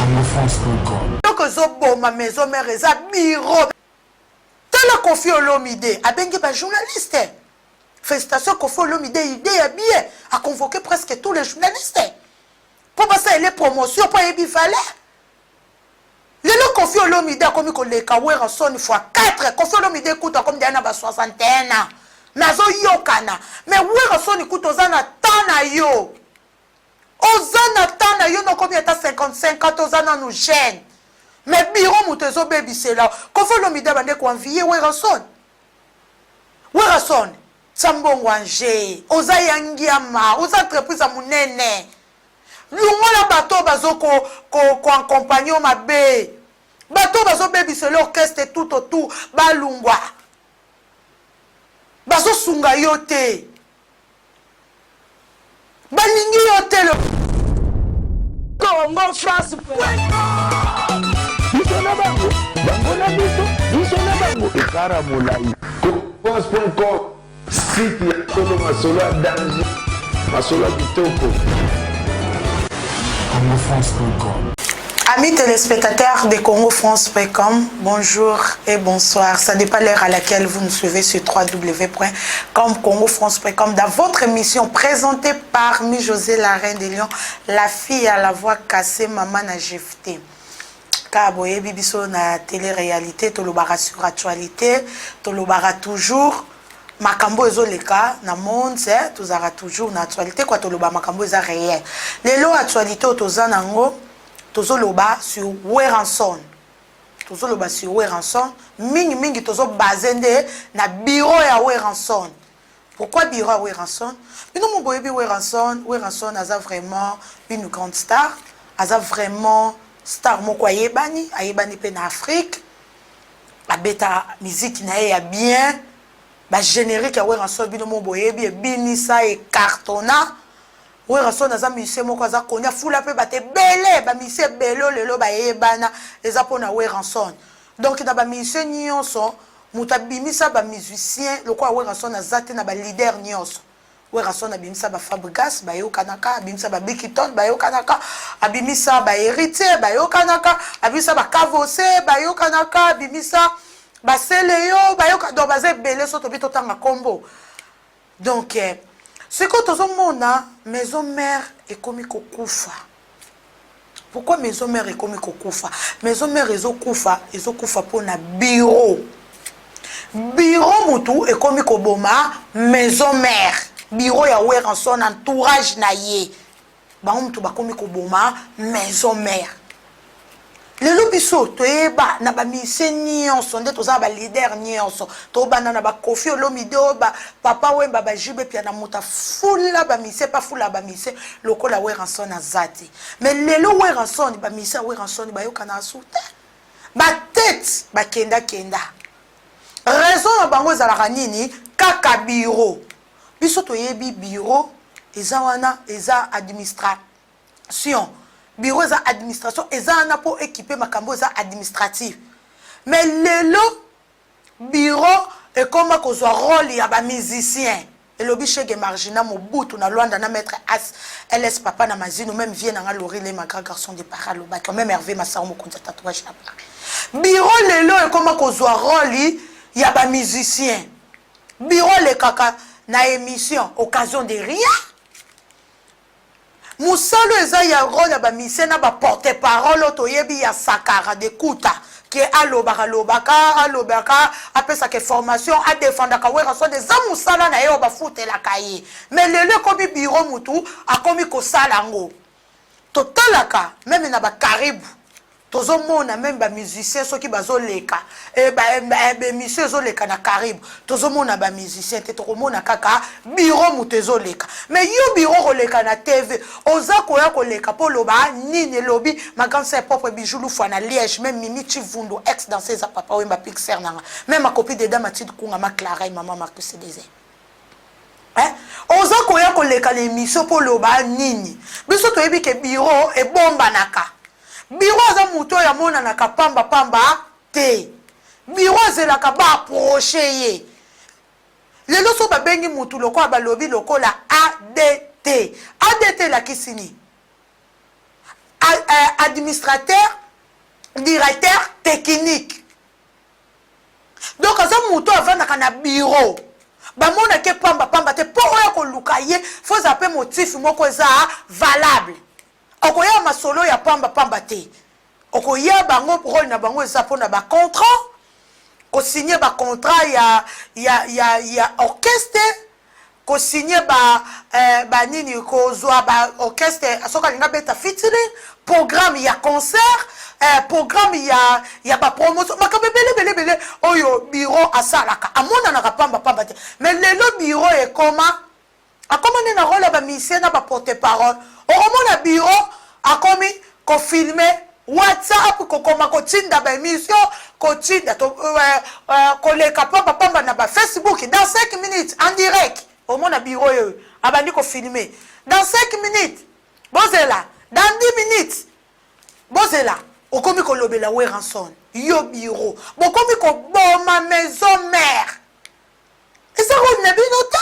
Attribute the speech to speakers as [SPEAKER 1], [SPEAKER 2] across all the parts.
[SPEAKER 1] Donc ma maison mère eza bureau. Tala Kofi Olomide a bengi ba journaliste. Félicitations Kofi Olomide, idée a bien a convoqué presque tous les journalistes. Pour passer les promotions pour y fallait. Le Kofi Olomide a commis que les Kawera son fois 4. Kofi Olomide coûte comme Diana ba 61 ans. Nazo yokana. Mais Wera son coûte aux ana tana yo. Ozana tana yo no combien ta 55 ans ozana nous gêne. Mais bureau mutezo baby c'est là. Kofi Olomide bande ko envier Wera son. Wera son. Sambongo anje. Oza yangiama, oza entreprise a munene. Lungola bateau bazo ko accompagner ma bé. Bateau bazo baby c'est l'orchestre tout autour balungwa. Bazo sunga yote. Balingi yote le Congo France.
[SPEAKER 2] Bisona bango, bango na biso, bisona bango ekara molai.
[SPEAKER 3] France.com site ya Tolo Masolo danger. Masolo kitoko.
[SPEAKER 1] Amis téléspectateurs de CongoFrance.com, bonjour et bonsoir. Ça dépend l'heure à laquelle vous nous suivez sur www.CongoFrance.com dans votre émission présentée par José la Reine des Lions, la fille à la voix cassée, maman na GFT. Kaboye bibiso na télé-réalité, tolobara sur actualité, tolobara toujours. Makambo ezoleka na monde tozara toujours na actualité quoi toloba makambo eza réel. Lelo actualité tozanango tozoloba sur Weranson. Tozoloba sur Weranson, mingi tozo bazende na bureau ya Weranson. Pourquoi bureau à Weranson? Nous mon boyebi Weranson a vraiment une grande star, a vraiment star moko ayebani pe na Afrique. La beta musique na ya bien. Ba générique ya Weranson bino mo boyebi binisa e cartona. Weranson aza musicien moko aza konya fula pe bate belé ba musicien belo lelo ba yebana eza pona Weranson. Donc na ba musicien nyonso muta bimisa ba musicien lokwa Weranson azate na ba leader nyonso. Weranson abimisa ba Fabregas ba yokanaka, abimisa ba Bikiton ba yokanaka, abimisa ba Héritier ba yokanaka, abimisa ba Kavose ba yokanaka, abimisa Baseleyo, bayoka do bazé belé soto bito tanga combo. Donc ce que tout le monde a maison mère est comme kokufa. Pourquoi maison mère est comme kokufa? Maison mère ezokufa pour na bureau. Bureau mutu est comme koboma maison mère. Bureau ya Weranson entourage na ye. Ba mutu ba comme koboma maison mère. Lelo biso toyeba na ba mise nyonso nde toza ba leader nyonso to bana na ba Kofi Olomide ba papa wemba ba jibe pia na muta fula ba mise pa fula ba mise lokola Weranson azati mais lelo Weranson ba mise Weranson ba yokana asuta ba tête ba kenda raison na bango ezalaka nini kaka bureau biso toyebi bureau eza wana eza administration. Bureau eza administration eza na po équiper makambo eza administratif. Mais lelo bureau est comme kozwa rôle ya ba musicien. Et le bichege margina mobutu na Luanda na maître LS papa na mazino même vient na Lori les ma grand garçon de paralo ba même Hervé Massao mo konta tatouage na Paris. Bureau lelo est comme kozwa rôle ya ba musicien. Bureau le kaka na émission occasion de rien. Moussalo eza ya rôle ya ba mise na ba porte-parole toyebi ya Sakara de Kuta qui est alobaka apesa ke formation a défendre ka Weranson des amusala na yo ba futela kaye mais lelo komi bureau mutu akomi ko sala ngo totalaka même na ba Karibu tozo mona même ba musicien soki bazoleka ba musicien zoleka na Karibu tozo mona ba musicien te to mona kaka bureau mutezo leka mais yo bureau roleka na TV oza koya koleka poloba nini lobby ma grande sœur propre bijoulou fwa na Liège même Mimi Chivundo ex danseuse à papa wemba Pixer nanga même ma copine de dame Mathilde Kunga ma Clara et maman Marcus CDZ oza koya koleka l'émission poloba nini biso toyebi ke bureau e bomba naka bureau za muto ya mona na kapamba pamba te bureau zela ka ba approcher ye lelo so ba bengi mutu loko ba lobi loko la ADT la kisini administrateur, directeur technique. Donc, à ce moment, avant un bureau, bamona ke pamba te pour oya ko lukaye faut zapper motif moko za valable. Okoya masolo ya pamba te. Okoya bango rôle na bango za pona ba contrat. Ko signer ba contrat ya orchestre. Ko signer ba nini ko zwa ba orchestre asoka linga beta featuring programme ya concert. Programme ya ba promotion makabe bele oyo bureau asalaka amona na pamba te mais le bureau est comment a comment na rôle ba mission na ba porte-parole o bureau a komi ko filmer WhatsApp ko koma ko tinda ba émission ko tinda to ko leka pamba na ba Facebook dans 5 minutes en direct au mona bureau abandi ko filmer dans 5 minutes bozela dans 10 minutes bozela okomi ko lobela we ranson yo bureau bokomi ko boma maison mère esa ko na binota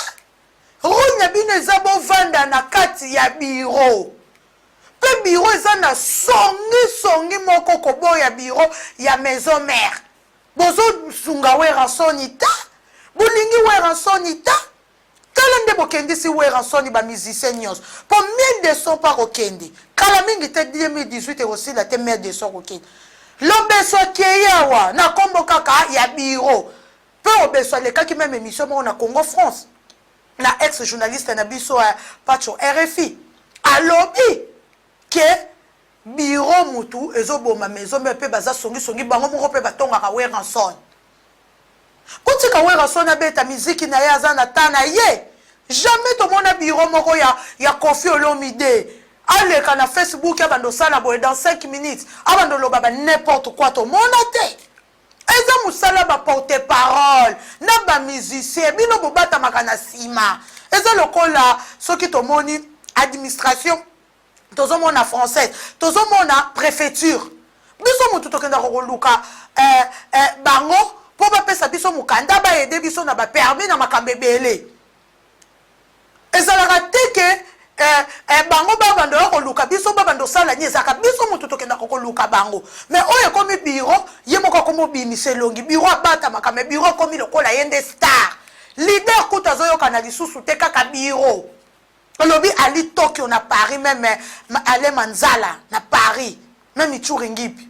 [SPEAKER 1] ro na bineza bo vanda na kati ya bureau pe bureau eza na songi moko ko boya bureau ya maison mère bozo sunga we ranson ita bolingi we ranson ita talende bokendi si we ranson ba musicien nyos pour 1200 par okendi kala mingi te 2018 et aussi la te 1200 okendi lobeso keyawa na kombo kaka ya bureau pe obeso le kaki même émission mo na Congo France na ex journaliste na biso Pacho RFI alobi ke bureau mutu ezoboma maison mais pe baza songi bango moko pe batonga ka we ranson kutika we ranson na beta musique na ya za na tana ye jamais to mona bureau moko ya Koffi Olomide aleka na Facebook ya bando sala boy dans 5 minutes abando loba ba n'importe quoi to monate eza musala ba porte-parole na ba musicien bino bobata makana sima eza lokola soki to moni administration tozo mona française tozo mona préfecture biso mutu tokenda ko luka bango po ba pesa biso mukanda ba aider biso na ba permis na makambebele ezalaka teke bango babando ko luka biso babando sala nyezaka biso mutu tokenda ko luka bango mais oyo komi bureau yemoko komo bimise longi bureau abata makame bureau komi lokola yende star leader kutazo yo kana lisusu te kaka bureau lobi ali Tokyo na Paris même ale Manzala na Paris même Itsuringipi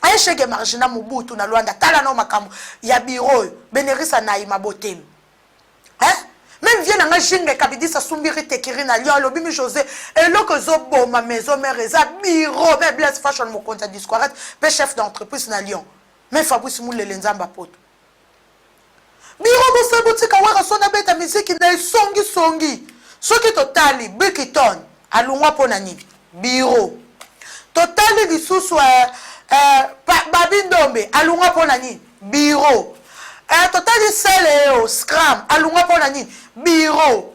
[SPEAKER 1] ayeshege margina Mobutu na Luanda tala no makambo ya bureau benerisa na imabotem même vient nga jinga kabidi sa sumbiri tekiri na Lyon lobi mi José eloko zo boma maison mère eza bureau mais Blaise Fashion mo konta disquarate pe chef d'entreprise na Lyon mais Fabrice Moulele nzamba poto bureau bo sabotika waka sona beta musique na songi soki totali Bikiton alungwa pona nini bureau totali lisusu Babindombe alungwa pona nini bureau totali Seleo Scram alungwa pona nini bureau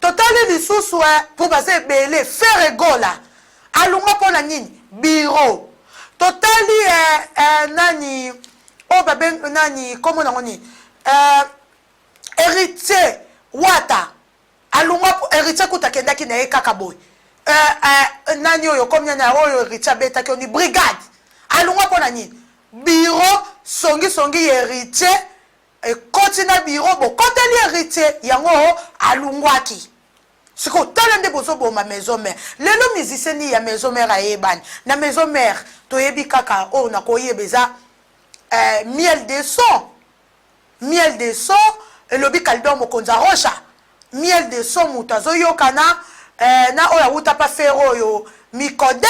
[SPEAKER 1] totali lisusu pour baser belé Ferregola alungwa pona nini bureau totali nani o baben nani comment on dit héritier Wata alungwa héritier kutakenda ki na kaka boy nani oyo komnya na oyo héritier beta ki oni brigade alungwa pona nini bureau songi héritier et continue bureau bo koteli héritier yango alungwaki siko talende bozo bo ma maison mère lelo musicien ni ya maison mère ayebani na maison mère to yebi kaka o na koyebeza miel de son elobi kaldo mokonza rocha miel de son mutazo yokana na oya uta pa fero yo mikode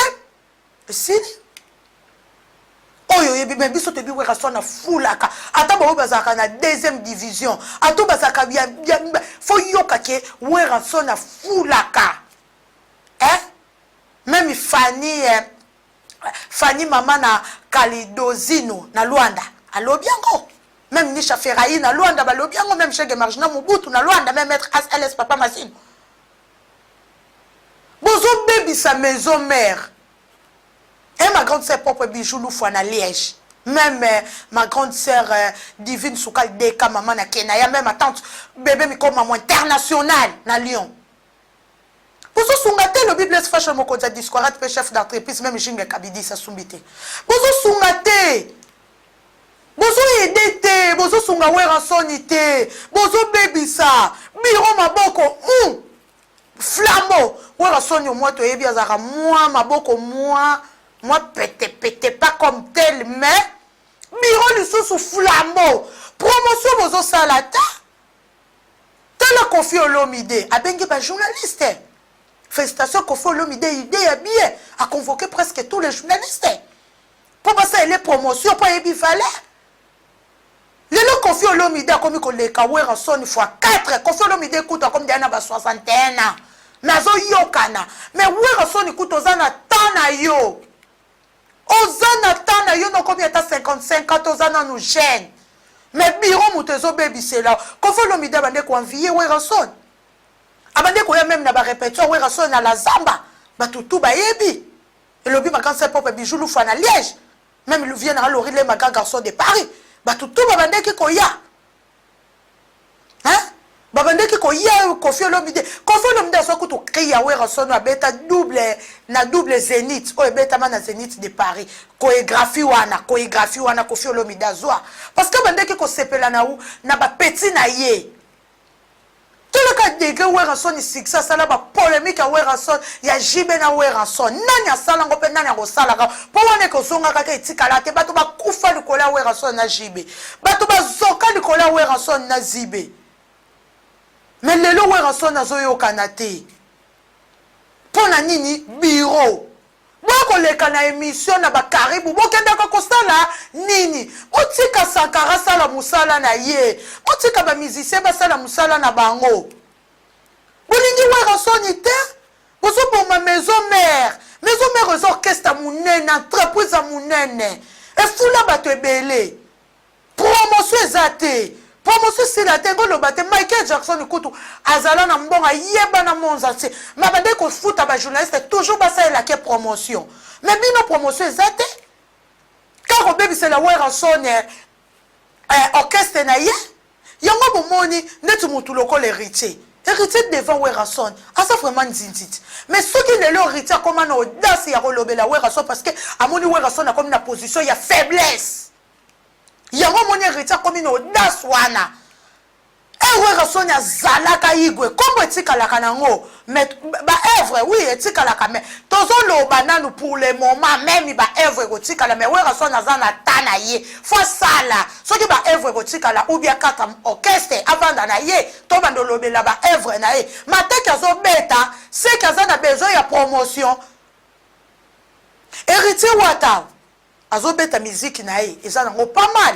[SPEAKER 1] sini oyo yebi biso te biwe ka sona fulaka ata bo bazaka na deuxième division ato bazaka bien fo yoka ke wera sona fulaka même Fanny mama na Kalidozino na Luanda alobiango même Nisha Ferraï na Luanda balobiango même Chege Margina Mobutu na Luanda même maître ALS Papa Massine bozo baby sa maison mère. Et ma grande sœur propre bijou Loufou na Liège. Même ma grande sœur Divine Soukal Deka maman na Kenya. Même ma tante bébé mi comme maman internationale na Lyon. Bozo sungate le Bible fashion mo konza discorat pe chef d'entreprise même jinga kabidi sa sumbite. Bozo sungate. Bozo edete, bozo sunga wera sonite, bozo bebisa, biro maboko flambeau. Wera soni moi to yebi azara moi maboko moi pété pas comme tel mais biro lisusu flambeau. Promotion bozo salata. Tala Kofi Olomide a bengi ba journaliste. Félicitations Kofi Olomide, idée a bien a convoqué presque tous les journalistes. Pour passer les promotions pour yebi valeur. Le Kofi Olomide a commis que les kawera son fois 4. Kofi Olomide écoute comme Diana ba 61 ans. Nazo yokana. Mais wera son écoute ozana tana yo. Ozana tana yo no combien ta 55 ans ozana nous gêne. Mais biro mutezo baby c'est là. Kofi Olomide bande ko envier wera son. Abande ko ya même na ba répétition wera son na la zamba. Ba tutu ba yebi. Et lobi ba quand c'est pop bijou lu fa na Liège. Même il vient à l'ori les magas garçons de Paris. Batutu babande ki koya. Hein? Babande ki koya Kofi Olomide. Kofi Olomide so kutu kriya wera sono abeta double zénith. O ebeta mana zénith de Paris. Chorégraphie wana Kofi Olomide azwa. Parce que bande ki ko sepela na ou na ba petit na ye. Tout le cas de wera son succès sala ba polémique a wera son ya jibe na wera son nani asala ngope nani akosala ka po wane ko songa ka etikala te bato ba kufa likola wera son na jibe bato ba zoka likola wera son na zibe mais lelo wera son na zoyo kanate pona nini bureau boko leka na émission na ba karibu bokenda ka kosala nini otika Sankara sala musala na ye otika ba musicien ba sala musala na bango bolingi wera soni te bozo pour ma maison mère les orchestre munene entreprise munene e fula bato ebele promotion ezate promotion c'est la tengo lo bate Michael Jackson kutu azala na mbonga yeba na monza se mabande ko futa ba journaliste toujours ba ça la ke promotion mais bino promotion ezate quand on baby c'est la wera son orchestre na ye yango bomoni netu mutu loko l'héritier devant wera son asa vraiment nzinzit mais ceux qui le héritier comme na audace ya kolobela wera son parce que amoni wera son a comme na position ya faiblesse yango moni héritier comme une audace wana wera son ya zalaka igwe kombo etikalaka nango mais ba œuvre oui etikalaka mais tozo loba nanu pour le moment même ba œuvre etikala mais wera son azana tana ye fo sala soki ba œuvre etikala ou bien kata orchestre avanda na ye to bando lobela ba œuvre na ye mateke azo beta c'est kazana besoin ya promotion héritier wata azo beta musique na ye ezana ngo pas mal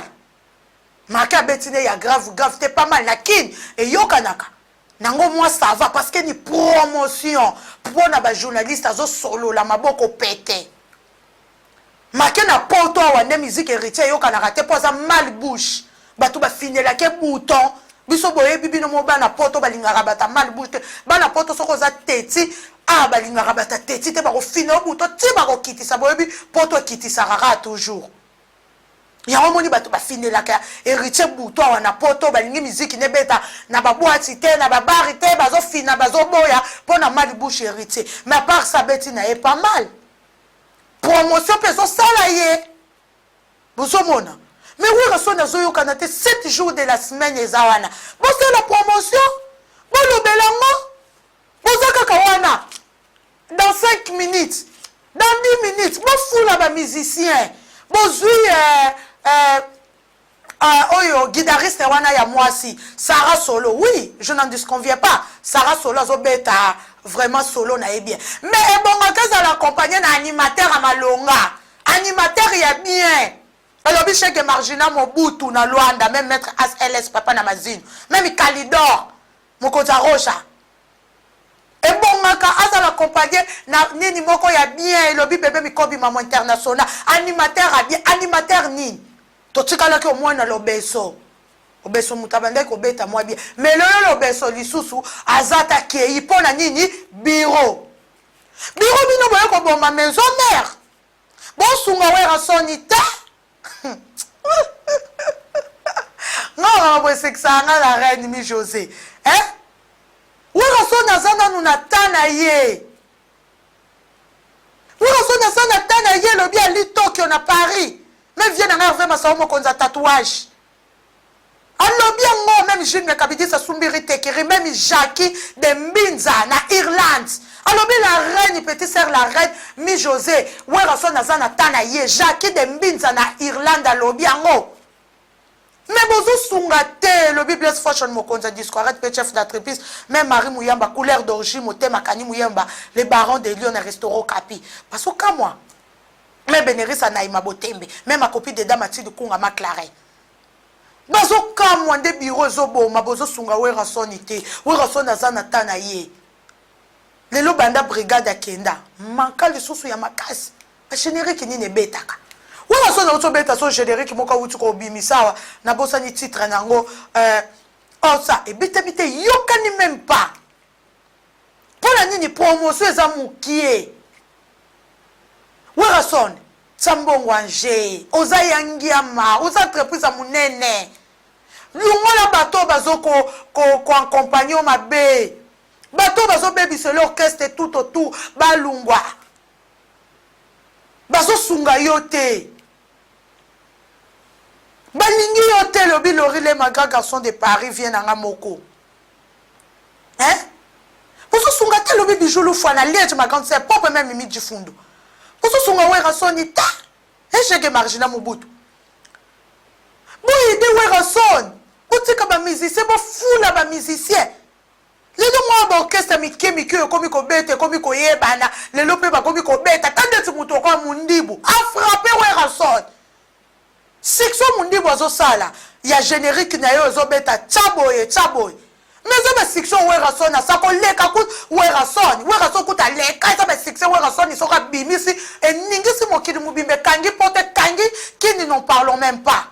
[SPEAKER 1] maka betine ya grave te pas mal na kin et yokanaka nango moi ça va parce que ni promotion pour na ba journaliste azo solo la maboko pété maka na poto wa ne musique héritier yokanaka te poza mal bouche batu ba finela ke bouton biso boye bibi no mo bana poto balingaka bata mal bouche bana poto soko za teti balingaka bata teti te ba ko fino bouton ti ba ko kitisa boye bi poto kitisa rara toujours yango moni bato ba finelaka héritier buto wana poto balingi musique ne beta na ba boîte te na ba bar te bazo fina bazo boya pona mali bouche héritier mais à part ça beti na est pas mal promotion peso sala ye bozo mona mais oui raso na zo yokana te 7 jours de la semaine ezawana bo c'est la promotion bo lo belango bozo kaka wana dans 5 minutes dans 10 minutes bo fula ba musicien bozui oyo guitariste wana ya mwasi Sarah Solo oui je n'en disconviens pas Sarah Solo azobeta vraiment solo na bien mais ebonga kaza l'accompagner na animateur à malonga animateur ya bien alors bicheke margina mobutu na Luanda même maître ALS papa na mazino même Kalidor mokoza rocha ebonga ka aza l'accompagner na nini moko ya bien lobi bébé mikobi maman international animateur a bien animateur nini totikala ke omwana lobeso obeso mutabande ko beta moi bien mais le lobeso lisusu azata kei pona nini bureau bino boye ko bomba maison mère bon sunga wera sonita non bo sexana la reine mi José hein weraso nazana nunatana ye weraso nazana tana ye lobi ali Tokyo na Paris même vient na Hervé Masao mokonza tatouage alobi yango même Jules Mekabidisa Sumbiri Tekiri même Jackie de Mbinza na Irlande alobi la reine petite sœur la reine mi José weraso nazana tana ye Jackie de Mbinza na Irlande alobi yango. Mais bozo sunga te le Bible fashion mokonza disco arrête pe chef d'entreprise même Marie Mouyamba couleur d'origine moté makani Mouyamba les barons de Lyon na restaurant Capi parce que comme moi même Bénéris Naïma Botembe même ma copine de Damati de Kunga Maclaren bazo comme moi de bureau zobo ma bozo sunga wera sonité wera sona zana tana ye le lo banda brigade akenda manka le susu ya makasi ba générique ni ne betaka wera sona auto beta so générique moka wutu ko bimisawa na bosa ni titre nango oh ça et bite yokani même pas pour la nini promotion eza mukie wera sona Sambongo anje oza yangiama oza entreprise a munene lungola bato bazo ko accompagner mabe bato bazo bebise l'orchestre tout autour balungwa bazo sunga yote balingi yote lobi lorile magra garçon de Paris vient na moko hein bazo sunga te lobi bijulu fwana liège ma grande sœur papa même mimi du fundo Oso sunga wera soni ta echeke margina mobutu bo ide wera son botika ba musicien bo fula ba musicien lelo mwa ba orchestre mike komi ko bete komi ko yebana lelo pe ba komi ko beta kandeti muto kwa mundibu a frapper wera son section mundibu azo sala ya générique na yo zo beta chaboye mais ça va section wera son na sako leka ku wera son kuta leka ça va section wera son ils sont bimisi et ningisi mokili mubimbe kangi pote kangi qui ne n'en parlons même pas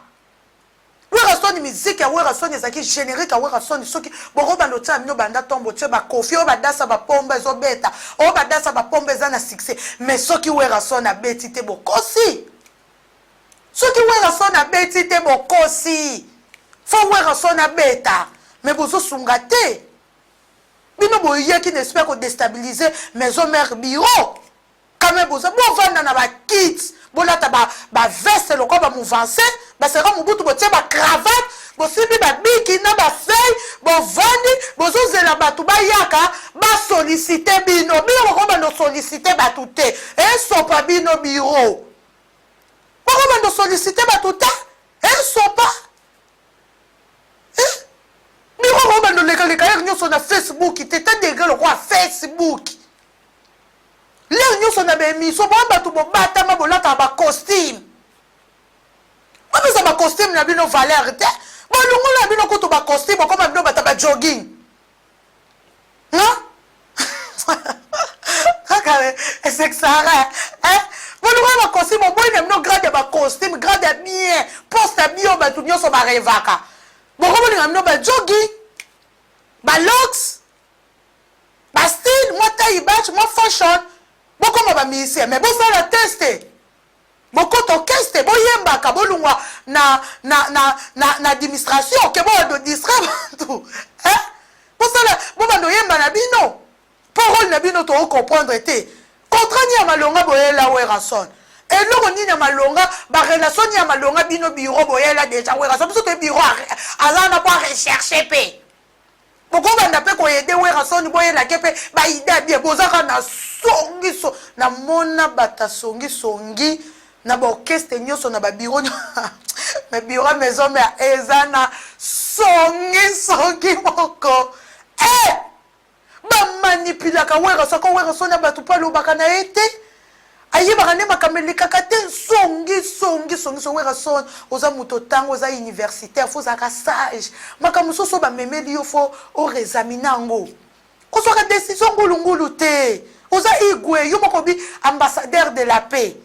[SPEAKER 1] wera son musique ya wera son ezaki générique ya wera son soki boko bando tsa mino banda tombo tse ba kofi o badasa ba pombe zo beta o badasa ba pombe za na succès mais soki wera son na beti te bokosi soki wera son na beti te bokosi fo wera son na beta mais bozo sunga te bino boye qui n'espère ko déstabiliser maison mère bureau quand même bozo bo vanda na ba kits bolata ba veste loko ba mouvancer ba sera mubutu botie ba cravate bo sibi ba biki na ba feuille bo vandi bozo zela batu ba yaka ba solliciter bino boko ba no solliciter batu te et so pa bino bureau boko ba no solliciter batu te et so pa biro ba no leka nyoso na Facebook tete dégâts le quoi Facebook les nyoso na be mi so ba batu bo bata ma bolata ba costume ba bisa ba costume na bino valeur te ba lungu na bino ko to ba costume ko ma bino bata ba jogging non kaka c'est ça hein ba lungu ba costume bo ina no grade ba costume grade bien poste bien ba tu nyoso ba revaka bon comment on a ba jogging ba looks ba style moi taille batch moi fashion bon comment ba musicien mais bon ça la tester bon quand on teste bon yemba ka bolungwa na administration que bon de distraire tout hein bon ça la bon ba no yemba na bino parole na bino to comprendre te contrat ni amalonga boyela wera son et l'on ni na malonga ba relation ni amalonga bino bureau boyela déjà wera son te bureau ala na pas rechercher pe pourquoi on n'a pas qu'on aide wera son boyela kepe ba idée bien bozaka na songi so na mona bata songi na ba orchestre nyoso na ba bureau mais bureau maison mais ezana songi moko ba manipulaka wera so na batu pa lobaka na ete ayi bakane makamelika kate songi so wera son oza muto tango oza universitaire fo zaka sage makamuso so ba memeli yo fo o réexaminer ngo ko so ka décision ngulungulu te oza igwe yo moko bi ambassadeur de la paix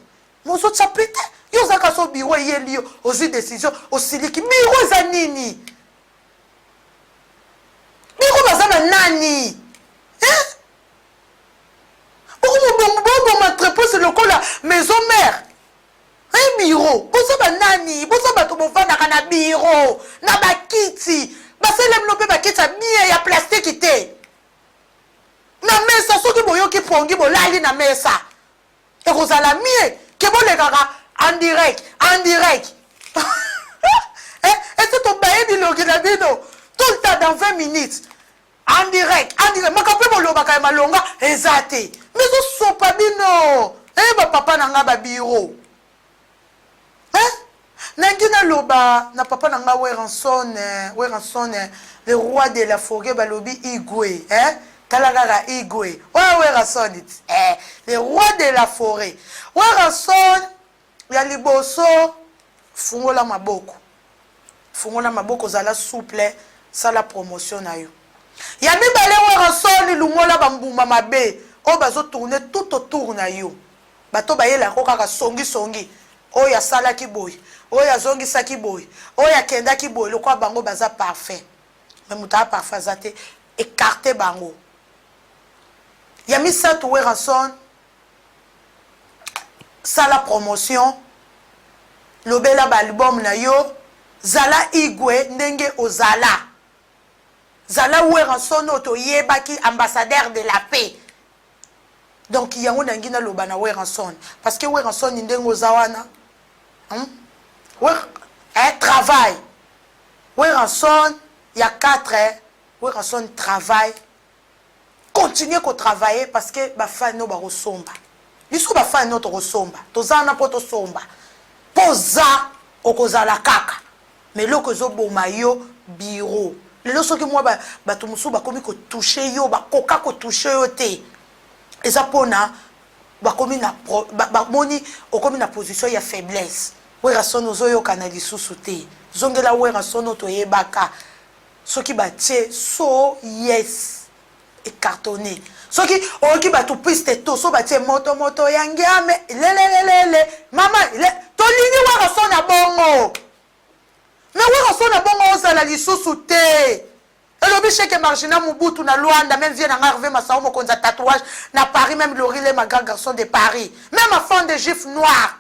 [SPEAKER 1] moso chapite yo zaka so biwo yeli yo ozi décision osiliki biro za nini biro bazana nani bon m'entreprise le la maison mère un bureau bozo ba nani bozo ba to bovana kana bureau na ba kiti ba selem no pe ba kiti bien ya plastique te na mesa soki boyoki pongi bolali na mesa ekozala mie ke bolekaka en direct ese tobaye bilongi na bino tout le temps dans 20 minutes en direct makambo bolobaka ya malonga eza te mais osopa bino bapapa na nga babiro nangi naloba na papa na nga Weranson le roi de la forêt balobi Igwe talakaka Igwe Weranson le roi de la forêt Weranson ya liboso fungola maboko zala souple sala promotion na yo ya mibale Weranson lungola bambuma mabe o bazo tourner tout autour na yo bato bayela ko kaka songi oyo asalaki boye oyo azongisaki boye oyo akendaki boye lokwa bango baza parfait mais moto a parfait aza te écarté bango ya misato Weranson sala promotion lobela baalbum na yo zala Igwe ndenge ozala zala Weranson oto yebaki ambassadeur de la paix. Donc yango nangi na loba na Weranson parce que Weranson ndenge ozawana travail Weranson il y a 4 Weranson travail continuer ko travailler parce que ba fa no ba rosomba biso ba fa no to rosomba tozana poto somba poza okozala kaka mais loko zo boma yo bureau lelo soki moi ba to musu ba komi ko toucher yo ba koka ko toucher yo te eza pona ba komi na ba moni okomi na position ya faiblesse Weranson ozoyo kana lisusu te zongela Weranson to yebaka soki batie so yes et cartonné soki oki batu piste to so batie moto yangiame lelelelele mama tolini Weranson na bongo mais Weranson na bongo ozala lisusu te elobi cheke marginal Mobutu na Luanda même vient en Hervé Massao mokonza tatouage na Paris même Lorile ma grand garçon de Paris même enfant de juif noir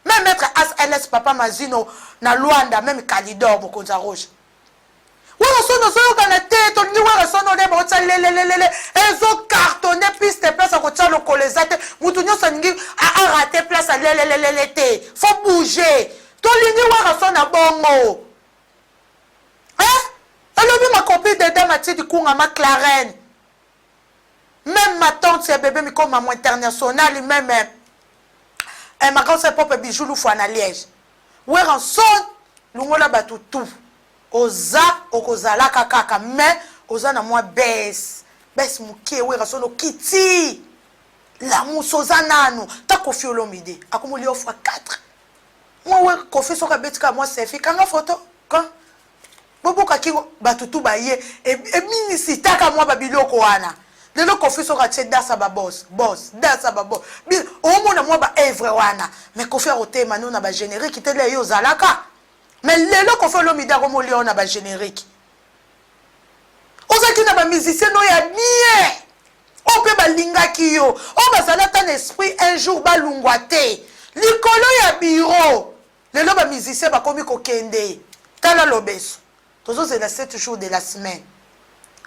[SPEAKER 1] même maître AS papa Mazino na Luanda même Kalidor mokonza rouge Weranson ozoyokana te tolini Weranson oleba otya lelelelele ezo cartonné piste place akotya lokoleza te mutu nyonso alingi arate place alelelelele te faut bouger tolini Weranson na bongo elobi ma copine de dame Matidi Kunga McLaren même ma tante c'est bébé mi comme maman international même ma grande sœur pop bijou lufwa na Liège Weranson lungola batu tout oza okozala kaka mais oza na moi baisse mukie Weranson okiti la musoza nanu ta Kofi Olomide akomoli offre 4 moi Kofi soka betika moi selfie kanga photo quand boboka ki batutu baye e minisi taka moi babiloko wana lelo Kofi soka tse dasa ba boss dasa ba boss omona moi ba evre wana mais Kofi otema no na ba générique tele yo zalaka mais lelo Kofi Olomide akomoli ona ba générique ozaki na ba musicien no ya bien o pe balingaki yo o bazala tan esprit un jour balungwa te likolo ya bureau lelo ba musicien bakomi kokende tala lobeso c'est les 7 jours de la semaine.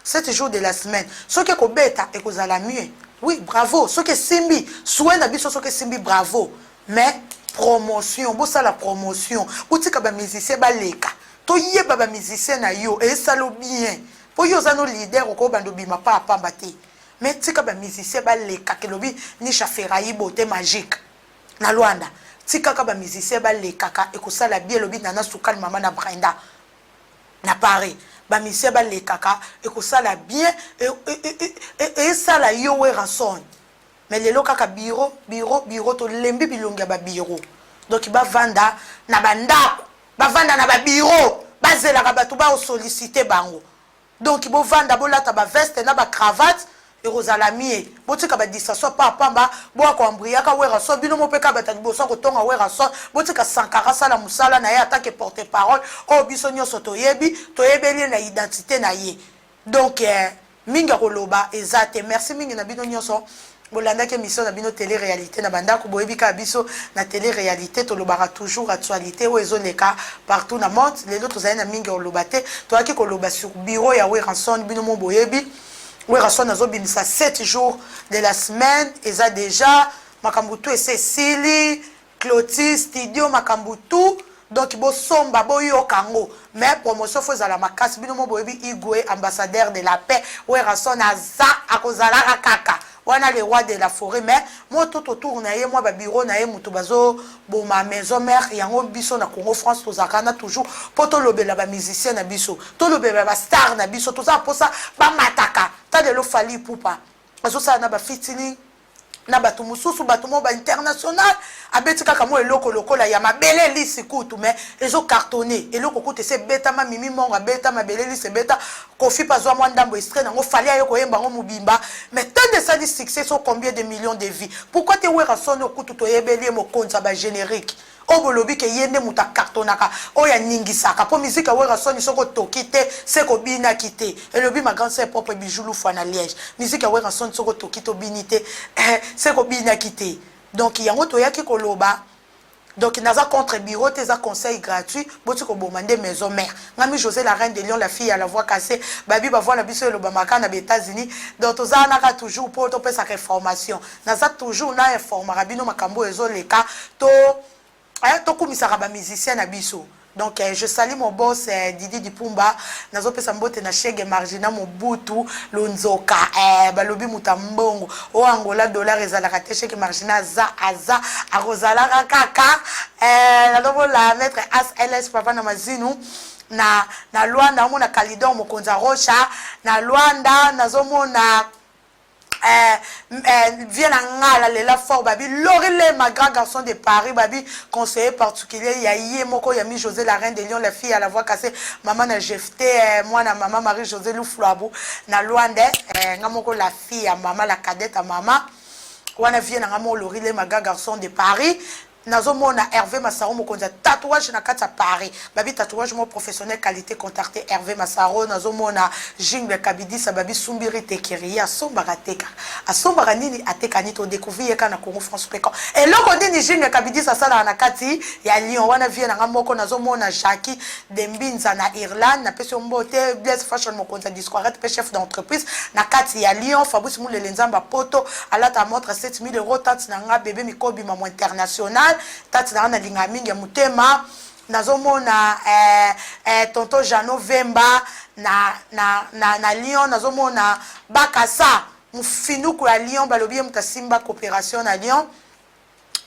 [SPEAKER 1] 7 jours de la semaine. Ce qui est bêta et que la mieux. Oui, bravo. Ce qui est simbi. Soin d'abisso, ce qui est simbi, bravo. Mais promotion. Bon, ça la promotion. Ou tu as musicien baleka. To yé baba musicien na yo. Et ça le bien. Pour yo zano leader au kobando bima pa pambate. Mais tu as musicien baleka. Kelobi ni chaferaï beauté magique. Na Luanda. Tu as musicien baleka. Et que ça la bien lobi nana soukal mama na Brenda. Na Paris ba misé ba le kaka et que ça la bien et ça la yo Weranson mais les kaka bureau to lembi bilonga ba bureau donc ba vanda na bandako ba vanda na ba bureau ba zela ka batu ba solliciter bango donc bo vanda bo lata ba veste na ba cravate et rozala mie botika ba disaso pa pamba bo ko ambria ka Weranson bino mo peka ba tani bo so ko tonga Weranson botika sankara sala musala na ya attaque porter parole o biso nyoso to yebeli na identité na ye donc minga koloba ezate merci mingi na bino nyoso bolanda ke mission na bino télé réalité na bandako boyebika biso na télé réalité to lobara toujours actualité o ezoleka partout na monde les autres zana mingi olobate to aki koloba sur bureau ya Weranson bino mo boyebi Werason azobimisa 7 jours de la semaine eza déjà makambutu et Cécilie Clotilde studio makambutu donc bo somba bo yo kango mais promotion faut la makasi bino mo boyebi Igwe ambassadeur de la paix Werason aza akozala kaka wana le roi de la forêt mais moi tout autour na ye moi ba bureau na ye mutu bazo bo ma maison mère yango biso na Congo France to zakana toujours poto lobela ba musicien na biso to lobela ba star na biso to za posa ba mataka ta de lo fali pupa azo sa na ba fitini na bato mususu bato mo ba international abeti kaka mo eloko lokola ya mabele lisi kutu mais ezo cartonné eloko kutu se beta ma mimi monga beta mabele lisi beta kofi pazwa mwa ndambo extrait nango fali ayo koyemba ngo mubimba mais tant de ça du succès sont combien de millions de vies pourquoi te Werason okutu to yebeli mo konza ba générique obolobi ke yende muta cartonaka oya ningisaka po musique ya Werason soko tokite se ko bina kite elobi ma grande sœur propre Bijoulou Fana Liège musique ya Werason soko tokito binité se ko bina kite donc yango to yaki koloba donc naza contre bureau tes conseils gratuits boti ko bomande maison mère ngami José la reine de Lyon la fille à la voix cassée babi ba voix na biso le bamaka na États-Unis donc toza naka toujours pour to pesa information naza toujours na informa rabino makambo ezo leka to tokumisaka ba musicien na biso donc je salue mon boss Didi Dipumba nazo pesa mbote na Chege Margina Mobutu Lonzoka balobi mutambongo o Angola dollar ezalaka te Chege Margina aza arozala kaka nazo la mettre ASLS papa na mazinu na Luanda mona Kalidon Mokonza Rocha na Luanda nazo mona vient en ngala lela fort babi Lorile ma grand garçon de Paris babi conseiller particulier ya yé moko ya mi José la reine de Lyon la fille à la voix cassée maman na jefté moi na maman Marie José Louflouabou na Luanda ngamoko la fille à maman la cadette à maman wana vient ngamo Lorile ma grand garçon de Paris nazomona Hervé Massaro mokonza tatouage na kati ya Paris babi tatouage mo professionnel qualité contacté Hervé Massaro nazomona Jingle Kabidisa babi Sumbiri Tekiri asombaka teka asombaka nini ateka ni to découvrir kana Congo France fréquent et loko ndini Jingle Kabidisa sala na kati ya Lyon wana vie na ngamoko nazomona Jackie Dembinza na Irlande na pesi mbote Blaise Fashion mokonza disquarette pe chef d'entreprise na kati ya Lyon Fabrice Moulele Nzamba poto alata montre 7000 € tante na nga bébé mikobi mamo international tati na linga mingi ya mutema nazomona tonto Jano Vemba na Lyon nazomona Bakasa mufinuku ya Lyon balobi mutasimba coopération na Lyon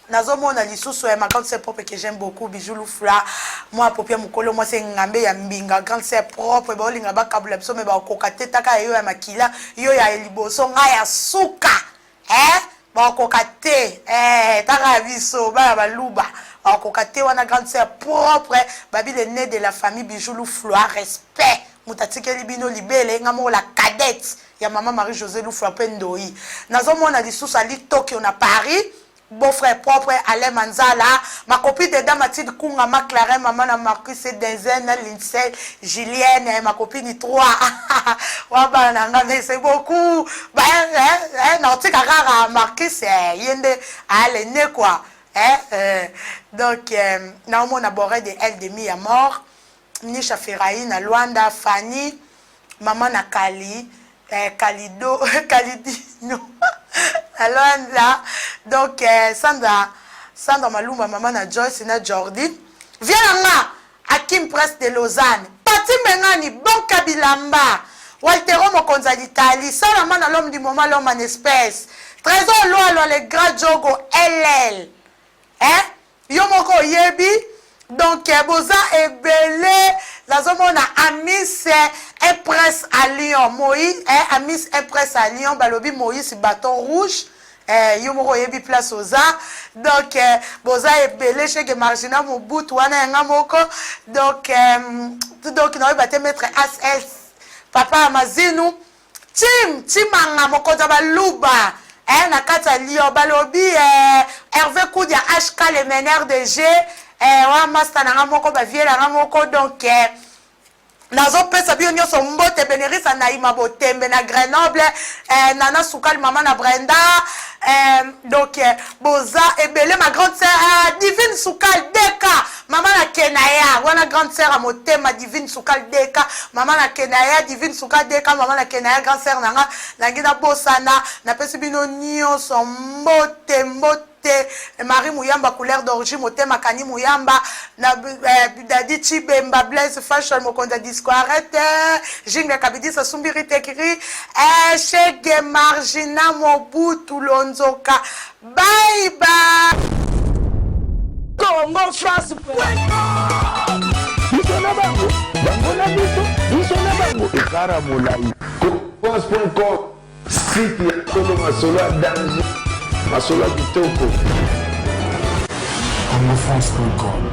[SPEAKER 1] nazomona lisusu ya ma grande sœur propre que j'aime beaucoup Bijoulou Fla moi popia mukolo moi c'est ngambe ya mbinga grande sœur propre ba olinga ba kabula biso me ba kokate taka yo ya makila yo ya liboso nga ya suka bakokate taka biso ba baluba bakokate wana grande sœur propre babi le nez de la famille Bijoulou Floa respect mutatikeli bino libele ngamo la cadette ya maman Marie José Loufloa pendoi nazomona lisusu ali Tokyo na Paris beau-frère propre Alain Manzala ma copine de dame Mathilde Kunga McLaren maman na Marcus Denzen Lincel Julienne ma copine 3 waba nanga mais c'est beaucoup nautika rara Marcus yende ale ne quoi donc naomona boré de elle demi à mort Nisha Ferraï na Luanda Fanny maman na Kali Kalido Kalidino alors là donc Sandra Malumba maman na Joyce na Jordi viens là Hakim Presse de Lausanne Pati Mengani Bon Kabilamba Waltero Mokonza d'Italie Salaman à l'homme du moment l'homme en espèce Trésor Loa le grand Jogo LL Yomoko Yebi donc Boza et Belé la zone a Amis et presse à Lyon Moïse Amis et presse à Lyon Balobi Moïse bâton rouge Yomoko Yebi place aux arts donc Boza et Belé chez Margina Mobutu wana ngamoko donc na ba mettre AS papa Amazinu Timanga mokonza baluba na kata Lyon Balobi Hervé Koudia HK le meneur de G wa master na moko ba vie na moko donc nazo pesa bio nyoso mbote Benerisa na ima botembe na Grenoble nana Soukal maman na Brenda donc Boza ebele ma grande sœur Divine Soukal Deka maman na Kenaya wana grande sœur à motema divine sukal deka maman na kenaya divine sukal deka maman na kenaya grande sœur nanga nangina bosana na pesi bino nyonso mbote Marie Mouyamba couleur d'origine motema kani Mouyamba na Dadi Chibemba Blaise Fashion mokonda disco arrête jinga kabidi sa sumbiri tekiri Chege Margina Mobutu Lonzoka bye bye
[SPEAKER 2] Congo France biso na bango bango na biso na bango ekara molai
[SPEAKER 3] Copons.com site ya tolo masolo ya danger masolo ya kitoko
[SPEAKER 4] CongoFrance.com